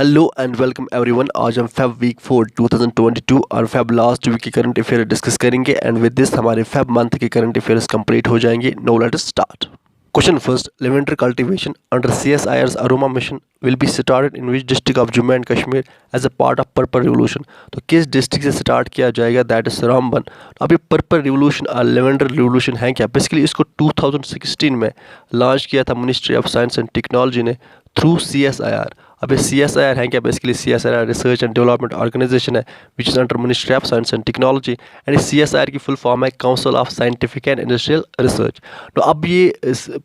Hello and welcome everyone. आज हम Feb week 4 2022 और फेब लास्ट वीक के करंट अफेयर डिस्कस करेंगे एंड विद दिस हमारे फेब मंथ के करंट अफेयर्स कंप्लीट हो जाएंगे। No let us start. Question first, lavender cultivation under CSIR's aroma mission will be started in which district of Jammu and Kashmir as a part of purple revolution. तो किस district से start किया जाएगा? That is Ramban. अब ये purple revolution और lavender revolution है क्या? बेसिकली इसको 2016 में लॉन्च किया था ministry of science and technology ने थ्रू CSIR। अब ये CSIR है क्या? Basically CSIR research and development organisation है which is under ministry of science and technology and CSIR की फुल फॉर्म है council of scientific and industrial research. तो अब ये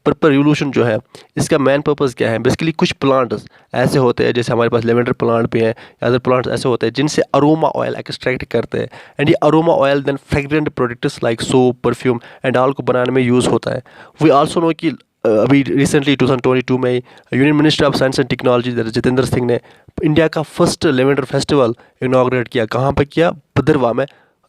पर्पल रिवोल्यूशन जो है इसका मेन पर्पज़ क्या है? बेसिकली कुछ प्लांट्स ऐसे होते हैं जैसे हमारे पास लेवेंडर प्लांट भी हैं, अदर प्लांट्स ऐसे होते हैं जिनसे अरोमा ऑयल एक्सट्रैक्ट करते हैं एंड ये aroma oil then fragrant products like soap, perfume and all को बनाने में यूज़ होता है। वी आल्सो नो कि अभी रिसेंटली 2022 में union minister of science and technology Jitendra Singh ने इंडिया का फर्स्ट लेवेंडर फेस्टिवल इनॉग्रेट किया। कहाँ पर किया? भद्रवाह में।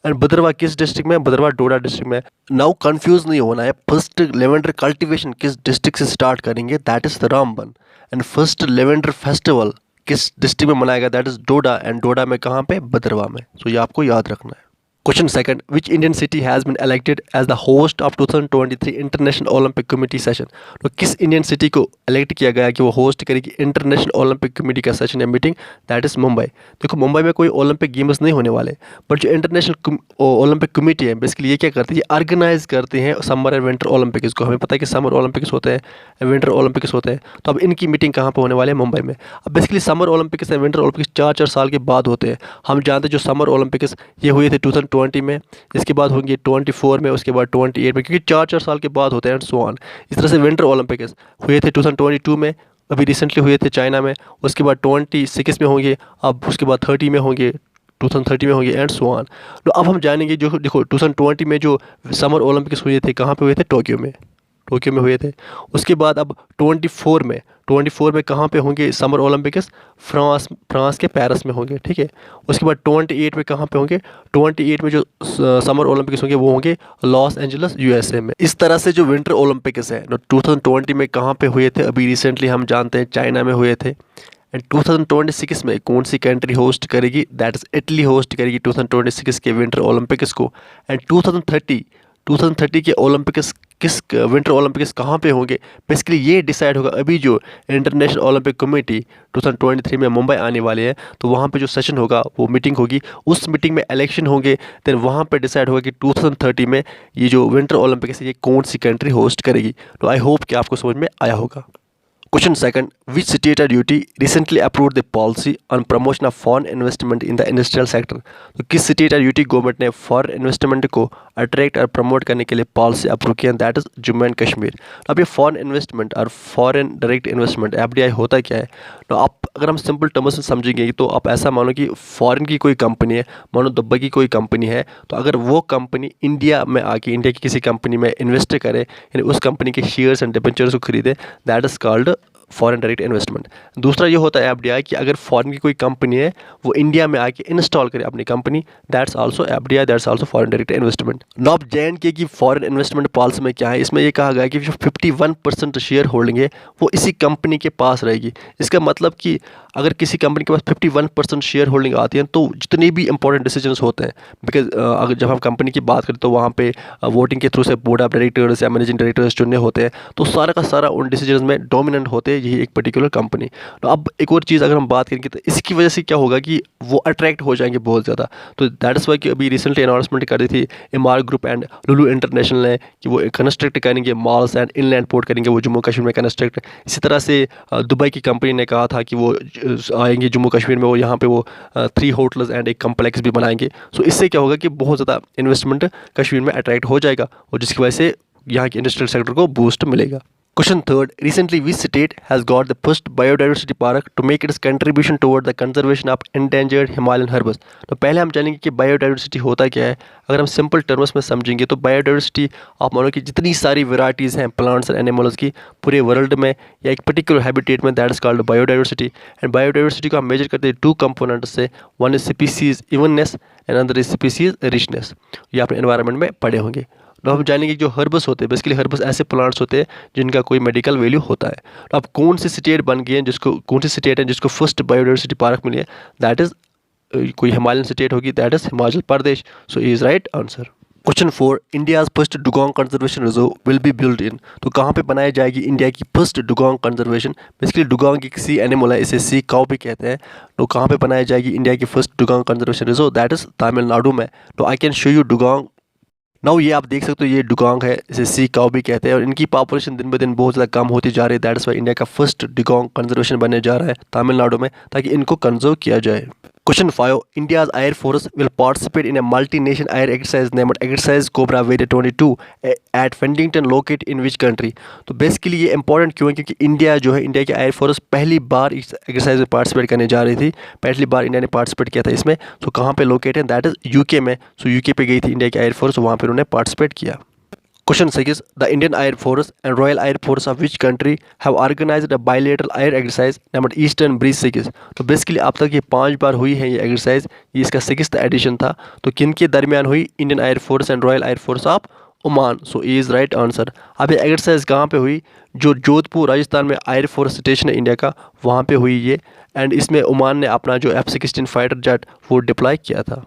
एंड भद्रवाह किस डिस्ट्रिक्ट में? भद्रवाह डोडा डिस्ट्रिक्ट में। नाउ कंफ्यूज नहीं होना है, फर्स्ट लेवेंडर कल्टीवेशन किस डिस्ट्रिक्ट से स्टार्ट करेंगे? That is Ramban. And first lavender festival किस डिस्ट्रिक्ट में मनाएगा? That is Doda. एंड डोडा में कहाँ पे? भद्रवाह में। तो ये आपको याद रखना है। Question second, which Indian city has been elected as the host of 2023 international Olympic committee session. तो किस इंडियन सिटी को इलेक्ट किया गया कि वो होस्ट करेगी इंटरनेशनल ओलंपिक कमेटी का सेशन या मीटिंग? That is Mumbai. देखो मुंबई में कोई ओलंपिक गेम्स नहीं होने वाले, बट जो इंटरनेशनल ओलंपिक कमेटी है बेसिकली ये क्या करती है? ये ऑर्गेनाइज करते हैं समर एंड विंटर ओलंपिक्स को। हमें पता है कि समर ओलंपिक्स होते हैं, विंटर ओलंपिक्स होते हैं। तो अब इनकी मीटिंग कहाँ पर होने वाले हैं? मुंबई में। अब basically summer Olympics and winter Olympics 4-4 साल के बाद होते हैं। हम जानते हैं जो समर ओलंपिक्स ये हुए थे 2020 में, इसके बाद होंगे 24 में, उसके बाद 28 में, क्योंकि 4-4 साल के बाद होते हैं एंड सो ऑन। इस तरह से विंटर ओलंपिक्स हुए थे 2022 में, अभी रिसेंटली हुए थे चाइना में, उसके बाद 26 में होंगे, अब उसके बाद 30 में होंगे, 2030 में होंगे एंड सो ऑन। तो अब हम जानेंगे जो देखो 2020 में जो समर ओलंपिक्स हुए थे कहाँ पे हुए थे? टोक्यो में हुए थे। उसके बाद अब 24 में कहाँ पे होंगे समर ओलंपिक्स? फ्रांस के पेरिस में होंगे, ठीक है। उसके बाद 28 में कहाँ पे होंगे? 28 में जो समर ओलंपिक्स होंगे वो होंगे लॉस एंजल्स USA में। इस तरह से जो विंटर ओलंपिक्स है 2020 में कहाँ पे हुए थे? अभी रिसेंटली हम जानते हैं चाइना में हुए थे। एंड 2026 में कौन सी कंट्री होस्ट करेगी? दैट इज इटली होस्ट करेगी 2026 के विंटर ओलंपिक्स को। एंड 2030 के ओलंपिक्स किस विंटर ओलंपिक्स कहाँ पे होंगे? बेसिकली ये डिसाइड होगा अभी जो इंटरनेशनल ओलंपिक कमेटी 2023 में मुंबई आने वाले हैं, तो वहाँ पे जो सेशन होगा वो मीटिंग होगी, उस मीटिंग में इलेक्शन होंगे, देन वहाँ पे डिसाइड होगा कि 2030 में ये जो विंटर ओलंपिक्स है ये कौन सी कंट्री होस्ट करेगी। तो आई होप कि आपको समझ में आया होगा। क्वेश्चन सेकंड, विच स्टेट और UT recently approved the policy on promotion of foreign investment in the industrial sector. तो किस स्टेट और यूटी गवर्नमेंट ने फॉरेन इन्वेस्टमेंट को अट्रैक्ट और प्रमोट करने के लिए पॉलिसी अप्रूव किया? That is Jammu and Kashmir. अब ये फॉरेन इन्वेस्टमेंट और फॉरेन डायरेक्ट इन्वेस्टमेंट FDI होता क्या है? तो आप अगर हम सिंपल टर्म्स में समझेंगे तो आप ऐसा मानो कि फॉरेन की कोई कंपनी है, मानो दुबई की कोई कंपनी है, तो अगर वो कंपनी इंडिया में आके इंडिया की किसी कंपनी में इन्वेस्ट करे, यानी उस कंपनी के शेयर्स एंड डिबेंचर्स को खरीदे, that is called foreign direct investment. दूसरा ये होता है FDI कि अगर फॉरेन की कोई कंपनी है वो इंडिया में आके इंस्टॉल करे अपनी company, that's also FDI, that's also foreign direct investment. Knob JNK की फॉरेन इन्वेस्टमेंट पॉलिसी में क्या है? इसमें ये कहा गया है कि जो 51% शेयर होल्डिंग है वो इसी कंपनी के पास रहेगी। इसका मतलब कि अगर किसी कंपनी के पास 51% शेयर होल्डिंग आती है तो जितने भी इंपॉर्टेंट डिसीजंस होते हैं, बिकॉज अगर जब हम कंपनी की बात करें तो वहाँ पे वोटिंग के थ्रू से बोर्ड ऑफ डायरेक्टर्स या मैनेजिंग डायरेक्टर्स चुनने होते हैं, तो सारा का सारा उन डिसीजंस में डोमिनेंट होते हैं यही एक पर्टिकुलर कंपनी। तो अब एक और चीज़ अगर हम बात करेंगे तो इसकी वजह से क्या होगा कि वो अट्रैक्ट हो जाएंगे बहुत ज़्यादा। तो दैट इज़ वाई कि अभी रिसेंटली अनाउंसमेंट कर दी थी MR group and Lulu international ने कि वो कंस्ट्रक्ट करेंगे मॉल्स एंड इनलैंड पोर्ट करेंगे वो जम्मू कश्मीर में कंस्ट्रक्ट। इसी तरह से दुबई की कंपनी ने कहा था कि वो आएंगे जम्मू कश्मीर में, वो यहाँ पे वो 3 होटल्स एंड एक कम्प्लेक्स भी बनाएंगे। सो इससे क्या होगा कि बहुत ज़्यादा इन्वेस्टमेंट कश्मीर में अट्रैक्ट हो जाएगा और जिसकी वजह से यहाँ के इंडस्ट्रियल सेक्टर को बूस्ट मिलेगा। Question third, recently which state has got the first biodiversity park to make its contribution toward the conservation of endangered Himalayan herbs। तो पहले हम जानेंगे कि बायोडाइवर्सिटी होता क्या है। अगर हम सिंपल टर्म्स में समझेंगे तो बायोडाइवर्सिटी आप मानो कि जितनी सारी वेराइटीज़ हैं प्लांट्स एंड एनिमल्स की पूरे वर्ल्ड में या एक पर्टिकुलर हैबिटेट में, that is called biodiversity. And biodiversity को हम मेजर करते हैं 2 कंपोनेंट्स से, one is species evenness and other is species richness. ये आपने एनवायरनमेंट में पढ़े होंगे। तो हम जानेंगे जो हर्बस होते हैं, बेसिकली हर्बस ऐसे प्लांट्स होते हैं जिनका कोई मेडिकल वैल्यू होता है। तो अब कौन सी स्टेट बन गई है कौन सी स्टेट है जिसको फर्स्ट बायोडाइवर्सिटी पार्क मिली है, दैट इज़ कोई हिमालयन स्टेट होगी, that is Himachal Pradesh. So is right answer. Question 4, India's first dugong conservation reserve will be build in. तो कहाँ पे बनाई जाएगी इंडिया की first dugong conservation, basically dugong एक सी एनिमल है, इसे सी काउ भी कहते हैं। तो कहाँ पे बनाई जाएगी इंडिया की first dugong conservation reserve, that is Tamil Nadu में। तो I can show you dugong now. ये आप देख सकते हो, ये डुगोंग है, इसे सी काउ भी कहते हैं और इनकी पॉपुलेशन दिन ब दिन बहुत ज़्यादा कम होती जा रही है। दैट इज़ वाई इंडिया का फर्स्ट डुगोंग कंजर्वेशन बनने जा रहा है तमिलनाडु में, ताकि इनको कंजर्व किया जाए। Question 5, India's Air Force will participate in a multi-nation air exercise named Exercise Cobra Variant 22 at Fentington located in which country। तो बेसिकली ये इंपॉर्टेंट क्यों है, क्योंकि इंडिया की एयर फोर्स पहली बार इस एक्सरसाइज में पार्टिसिपेट करने जा रही थी। पहली बार इंडिया ने पार्टिसिपेट किया था इसमें। तो कहाँ पे लोकेट है, दैट इज़ यूके में। सो यूके पे गई थी इंडिया की एयर फोर्स, वहाँ पर उन्होंने पार्टिसिपेट किया। Question 6, the Indian Air Force and Royal Air Force of which country have organized a bilateral air exercise named Eastern Breeze 6। तो बेसिकली अब तक ये 5 बार हुई है ये एक्सरसाइज, ये इसका 6th एडिशन था। तो किन के दरमियान हुई, Indian air force and royal air force of Oman. So is right answer. अब ये एक्सरसाइज कहाँ पे हुई, जो जोधपुर राजस्थान में एयर फोर्स स्टेशन है इंडिया का, वहाँ पे हुई ये। एंड इसमें ओमान ने अपना जो F-16 फाइटर जेट वो डिप्लॉय किया था।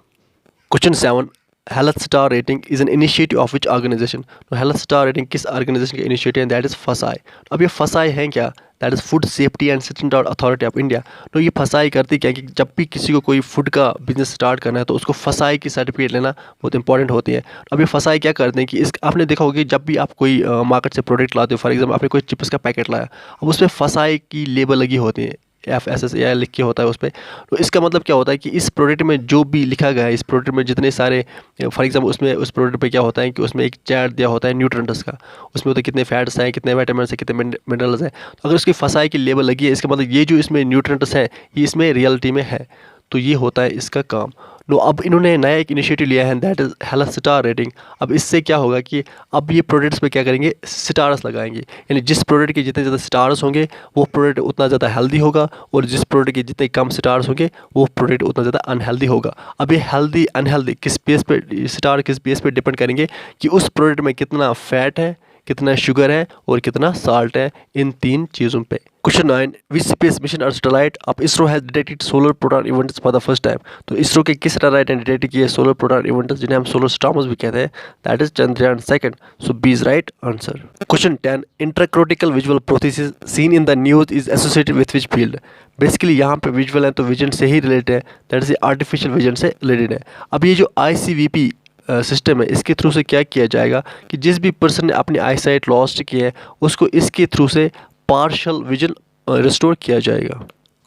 Question 7, health star rating is an initiative of which organization. तो हेल्थ स्टार रेटिंग किस ऑर्गेनाइजेशन का इनिशिएटिव है, दैट इज़ फसाई। अब ये फसाई है क्या, that is food safety and standard authority of India. तो ये फसाई करती क्या कि जब भी किसी को कोई फूड का बिजनेस स्टार्ट करना है तो उसको फसाई की सर्टिफिकेट लेना बहुत इंपॉर्टेंट होती है। अब ये फसाई क्या करते हैं कि इस आपने देखा होगा कि जब भी आप कोई मार्केट से प्रोडक्ट लाते हो, फॉर एग्जाम्पल आपने कोई चिप्स का पैकेट लाया, अब उसमें फसाई की लेबल लगी होती है, FSSAI लिख के होता है उस पर। तो इसका मतलब क्या होता है कि इस प्रोडक्ट में जो भी लिखा गया है, इस प्रोडक्ट में जितने सारे, फॉर एग्जांपल उसमें उस प्रोडक्ट पे क्या होता है कि उसमें एक चार्ट दिया होता है न्यूट्रिएंट्स का, उसमें होता है कितने फैट्स हैं, कितने विटामिन हैं, कितने मिनरल्स हैं। तो अगर उसकी फसाई की लेबल लगी है, इसका मतलब ये जो इसमें न्यूट्रिएंट्स हैं ये इसमें रियलिटी में है। तो ये होता है इसका काम। नो अब इन्होंने नया एक इनिशिएटिव लिया है, that is health star rating. अब इससे क्या होगा कि अब ये प्रोडक्ट्स पे क्या करेंगे, स्टार्स लगाएंगे, यानी जिस प्रोडक्ट के जितने ज़्यादा स्टार्स होंगे वो प्रोडक्ट उतना ज़्यादा हेल्दी होगा, और जिस प्रोडक्ट के जितने कम स्टार्स होंगे वो प्रोडक्ट उतना ज़्यादा अनहेल्दी होगा। अब ये हेल्दी अनहेल्दी किस बेस पे, स्टार किस बेस पे डिपेंड करेंगे कि उस प्रोडक्ट में कितना फैट है, कितना शुगर है और कितना साल्ट है, इन 3 चीज़ों पे। क्वेश्चन 9, विच स्पेस मिशन और satellite of ISRO has detected solar proton events for the first time. तो इसरो के किस सैटेलाइट ने डिटेक्ट किए सोलर प्रोटॉन इवेंट्स, जिन्हें हम सोलर स्टॉर्म्स भी कहते हैं, that is Chandrayaan 2। So B is right answer. Question 10, intracortical visual processes seen in the news is associated with which field. Basically यहाँ पे विजुअल है तो विजन से ही रिलेटेड है, दैट इज आर्टिफिशियल विजन से रिलेटेड है। अब ये जो ICVP सिस्टम है, इसके थ्रू से क्या किया जाएगा कि जिस भी पर्सन ने अपनी आई साइट लॉस्ट की है उसको इसके थ्रू से पार्शियल विजन रिस्टोर किया जाएगा।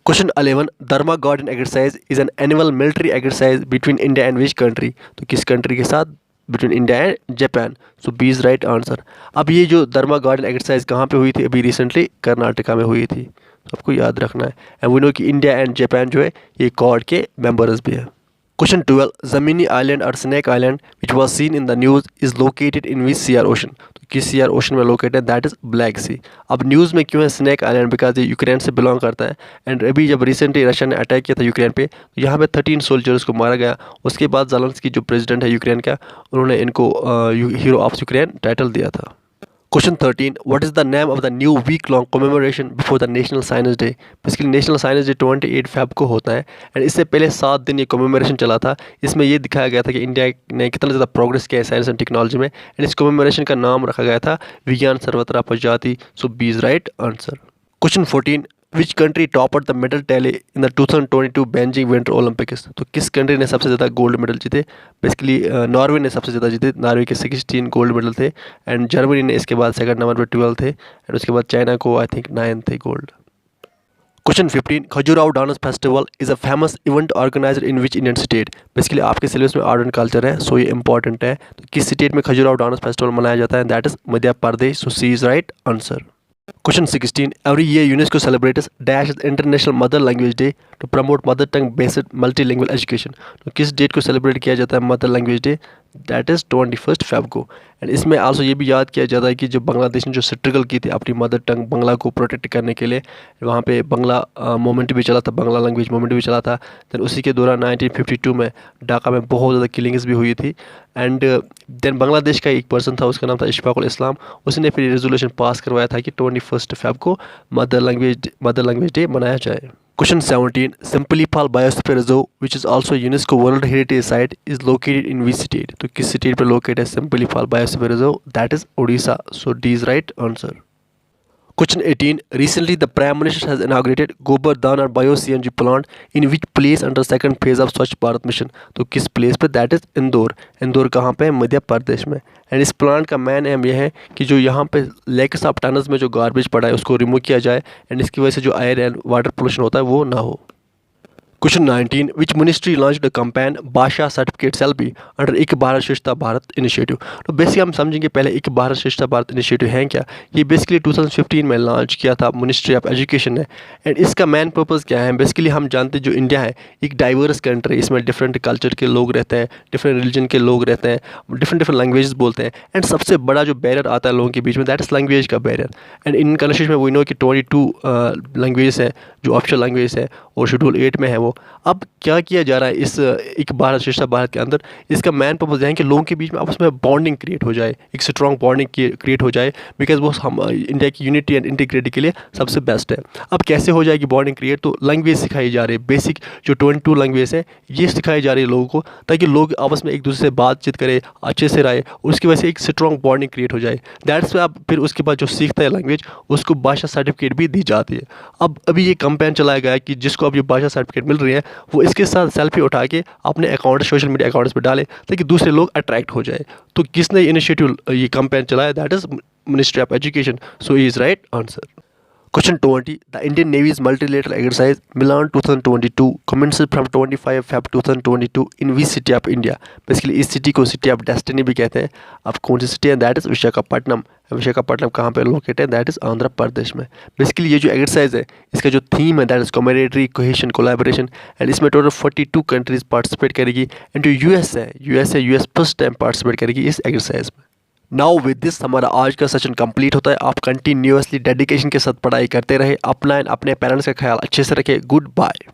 Question 11, Dharma guardian exercise is an annual military exercise between India and which country. तो किस कंट्री के साथ, between India and Japan. So B is right answer. अब ये जो धर्मा गार्डन एक्सरसाइज कहाँ पे हुई थी, अभी रिसेंटली कर्नाटका में हुई थी, तो आपको याद रखना है। एंड वी नो कि इंडिया एंड जापान जो है ये क्वाड के मेंबर्स भी है। क्वेश्चन 12, जमीनी आइलैंड और snake island which was seen in the news is located in which sea or ocean. तो किस सीआर ओशन में लोकेटेड है, दैट इज ब्लैक सी। अब न्यूज़ में क्यों है स्नैक आइलैंड, बिकॉज ये यूक्रेन से बिलोंग करता है। एंड अभी जब रिसेंटली रशिया ने अटैक किया था यूक्रेन पे, तो यहाँ पे 13 सोल्जर्स को मारा गया। उसके बाद ज़ेलेंस्की जो प्रेसिडेंट है यूक्रेन का, उन्होंने इनको हीरो ऑफ यूक्रेन टाइटल दिया था। Question 13, what is the name of the new week long commemoration before the national science day. Basically national science day 28 Feb को होता है, एंड इससे पहले 7 दिन ये कमेमोरेशन चला था। इसमें ये दिखाया गया था कि इंडिया ने कितना ज़्यादा प्रोग्रेस किया है साइंस एंड टेक्नोलॉजी में, एंड इस कमेमोरेशन का नाम रखा गया था विज्ञान सर्वत्र प्रजाति। So B is right answer. Question 14, which country topper the medal tally in the 2022 Beijing winter Olympics. तो किस कंट्री ने सबसे ज़्यादा गोल्ड मेडल जीते, बेसिकली नॉर्वे ने सबसे ज़्यादा जीते, नॉर्वे के 16 गोल्ड मेडल थे, एंड जर्मनी ने इसके बाद सेकंड नंबर पर 12 थे, एंड उसके बाद चाइना को आई थिंक 9 थे gold. Question 15, Khajuraho dance festival is a famous event organized in which Indian state. Basically आपके सिलेबस में आर्ट एंड कल्चर है, सो ये इंपॉर्टेंट है। तो किस स्टेट में खजुराहो डांस फेस्टिवल मनाया जाता है, that is Madhya Pradesh. So C is right answer. Question 16, every year UNESCO celebrates Dash International Mother Language Day to promote mother tongue based multi language education. तो किस डेट को सेलिब्रेट किया जाता है mother language day? That is 21 Feb को। And इसमें also ये भी याद किया जाता है कि जब बांग्लादेश ने जो स्ट्रगल की थी अपनी मदर टंग बंगला को प्रोटेक्ट करने के लिए, वहाँ पे बंगला मूवमेंट भी चला था, बांग्ला लैंग्वेज मूवमेंट भी चला था। देन उसी के दौरान 1952 में ढाका में बहुत ज़्यादा किलिंग्स भी हुई थी। एंड देन बांग्लादेश का एक पर्सन था, उसका नाम था इशफाकुल इस्लाम, उसने फिर रेजोल्यूशन पास करवाया था कि 21 फेब को मदर लैंग्वेज डे मनाया जाए। Question 17. Simplifal Biosphere Reserve, which is also UNESCO World Heritage Site, is located in which state? तो किस स्टेट पर लोकेटेड है Simplifal Biosphere Reserve? That is Odisha. So D is right answer. Question 18. Recently, the Prime Minister has inaugurated Gobar Dhan Bio-CNG plant in which place under second phase of Swachh Bharat Mission? तो किस place पे? That is Indore. Indore कहाँ पे है? मध्य प्रदेश में। And इस plant का main M यह है कि जो यहाँ पे लेक्स ऑफ टनल्स में जो गार्बेज पड़ा है उसको रिमूव किया जाए एंड इसकी वजह से जो एयर एंड वाटर पोल्यूशन होता है वो ना हो। Question 19. Which ministry launched a campaign भाषा सर्टिफिकेट सेल बी अंडर एक भारत श्रेष्ठ भारत इनिशिएटिव? तो बेसिकली हम समझेंगे पहले एक भारत श्रेष्ठ भारत इनिशिएटिव है क्या। ये बेसिकली 2015 में लॉन्च किया था मिनिस्ट्री ऑफ एजुकेशन ने। एंड इसका मेन पर्पज़ क्या है? बेसिकली हम जानते हैं जो इंडिया है एक डाइवर्स कंट्री, इसमें डिफरेंट कल्चर के लोग रहते हैं, डिफरेंट रिलीजन के लोग रहते हैं, डिफरेंट लैंग्वेजेस बोलते हैं। एंड सबसे बड़ा जो बैरियर आता है लोगों के बीच में दैट इज़ लैंग्वेज का बैरियर। एंड इन कंट्रीज में वी नो कि 22 लैंग्वेज है जो ऑफिशियल लैंग्वेज है और शेड्यूल 8 में है वो। अब क्या किया जा रहा है इस एक भारत श्रेष्ठ भारत के अंदर? इसका मेन पर्पज़ है कि लोगों के बीच में आपस में बॉन्डिंग क्रिएट हो जाए, एक स्ट्रॉन्ग बॉन्डिंग क्रिएट हो जाए, बिकॉज वो हम इंडिया की यूनिटी एंड इंटीग्रिटी के लिए सबसे बेस्ट है। अब कैसे हो जाएगी बॉन्डिंग क्रिएट? तो लैंग्वेज सिखाई जा रही है, बेसिक जो 22 लैंग्वेज है ये सिखाई जा रही है लोगों को, ताकि लोग आपस में एक दूसरे से बातचीत करें, अच्छे से रहे, और उसकी वजह से एक स्ट्रॉन्ग बॉन्डिंग क्रिएट हो जाए। दैट्स वाई अब फिर उसके बाद जो सीखता है लैंग्वेज उसको भाषा सर्टिफिकेट भी दी जाती है। अब अभी ये कैंपेन चलाया गया है कि जिसको अब ये भाषा सर्टिफिकेट मिल रही है वो इसके साथ सेल्फी उठा के अपने अकाउंट सोशल मीडिया अकाउंट्स पर डाले ताकि दूसरे लोग अट्रैक्ट हो जाए। तो किसने इनिशिएटिव ये कैंपेन चलाया? That is ministry of education. So he is right answer. Question 20. The Indian Navy's multilateral exercise Milan 2022 commences from 25 Feb 2022 in which city of India? Basically इस सिटी को सिटी ऑफ डेस्टिनी भी कहते हैं। अब कौन सी city है? That is Visakhapatnam. Visakhapatnam कहाँ पे लोकेट है? दैट इज़ आंध्र प्रदेश में। बेसिकली ये जो एक्सरसाइज है इसका जो थीम है that is camaraderie cohesion collaboration. And इसमें टोटल 42 कंट्रीज पार्टिसिपेट करेगी। एंड जो यूएस फर्स्ट टाइम पार्टिसिपेट करेगी इस एक्सरसाइज में। नाउ विद दिस हमारा आज का सेशन कंप्लीट होता है। आप कंटिन्यूअसली डेडिकेशन के साथ पढ़ाई करते रहे, अपना अपने पेरेंट्स का ख्याल अच्छे से रखें। Good bye.